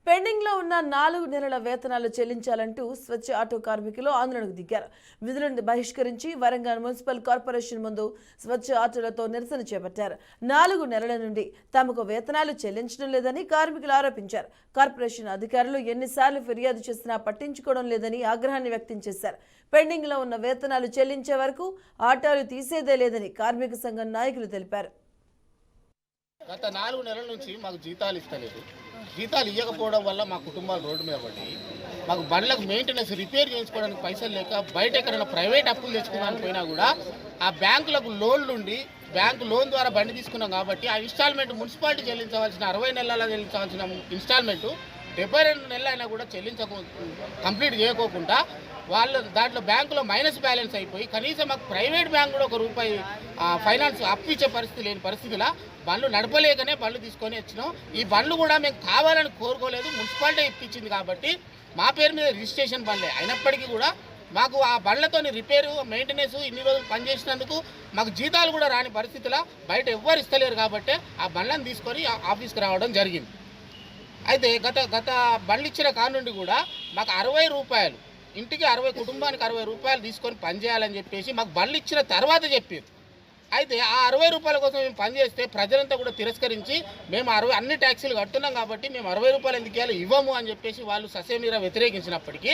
Pending లో ఉన్న 4 నెలల వేతనాలు చెల్లించాలంటూ స్వచ్ఛ ఆటో కార్మికులు ఆందోళనకు దిగారు. విధులను బహిష్కరించి వరంగల్ మున్సిపల్ కార్పొరేషన్ ముందు స్వచ్ఛ ఆటోలతో నిరసన చేపట్టారు. 4 నెలల నుండి తమకు వేతనాలు చెల్లించడం లేదని కార్మికులు ఆరోపించారు. కార్పొరేషన్ అధికారులు ఎన్నిసార్లు ఫిర్యాదు చేసినా పట్టించుకోవడం లేదని ఆగ్రహాన్ని వ్యక్తం చేశారు. పెండింగ్ లో ఉన్న వేతనాలు చెల్లించే వరకు ఆటోలు తీసేదే లేదని కార్మిక సంఘం నాయకులు తెలిపారు. గత 4 నెలల నుంచి మాకు జీతాలు ఇస్తలేదు. జీతాలు ఇవ్వకపోవడం వల్ల మా కుటుంబాలు రోడ్డు మీద పడి మాకు బండ్లకు మెయింటెనెన్స్ రిపేర్ చేయించుకోవడానికి పైసలు లేక బయట ఎక్కడైనా ప్రైవేట్ అప్పులు తెచ్చుకోవడానికి పోయినా కూడా ఆ బ్యాంకులకు లోన్లు ఉండి బ్యాంకు లోన్ ద్వారా బండి తీసుకున్నాం కాబట్టి ఆ ఇన్స్టాల్మెంట్ మున్సిపాలిటీ చెల్లించవలసిన 60 నెలల చెల్లించవలసిన ఇన్స్టాల్మెంటు 72 నెలలు అయినా కూడా కంప్లీట్ చేయకోకుండా వాళ్ళు దాంట్లో బ్యాంకులో మైనస్ బ్యాలెన్స్ అయిపోయి కనీసం మాకు ప్రైవేట్ బ్యాంక్ కూడా ₹1 ఫైనాన్స్ అప్పు ఇచ్చే పరిస్థితి లేని పరిస్థితిలో బండ్లు నడపలేకనే బండ్లు తీసుకొని వచ్చినాం. ఈ బండ్లు కూడా మేము కావాలని కోరుకోలేదు, మున్సిపాలిటీ ఇప్పించింది కాబట్టి మా పేరు మీద రిజిస్ట్రేషన్ బండ్లే అయినప్పటికీ కూడా మాకు ఆ బండ్లతో రిపేరు మెయింటెనెన్స్ ఇన్ని రోజులు పనిచేసినందుకు మాకు జీతాలు కూడా రాని పరిస్థితిలో బయట ఎవ్వరు ఇస్తలేరు కాబట్టి ఆ బండ్లను తీసుకొని ఆఫీస్కి రావడం జరిగింది. అయితే గత బండ్లు ఇచ్చిన కాడ నుండి కూడా మాకు ₹60 ఇంటికి 60 కుటుంబానికి ₹60 తీసుకొని పనిచేయాలని చెప్పేసి మాకు బండ్లు ఇచ్చిన తర్వాత చెప్పారు. అయితే ఆ ₹60 కోసం మేము పనిచేస్తే ప్రజలంతా కూడా తిరస్కరించి మేము అన్ని ట్యాక్సీలు కడుతున్నాం కాబట్టి మేము ₹60 ఎందుకు ఇవ్వాలి ఇవ్వము అని చెప్పేసి వాళ్ళు ససేమిరా వ్యతిరేకించినప్పటికీ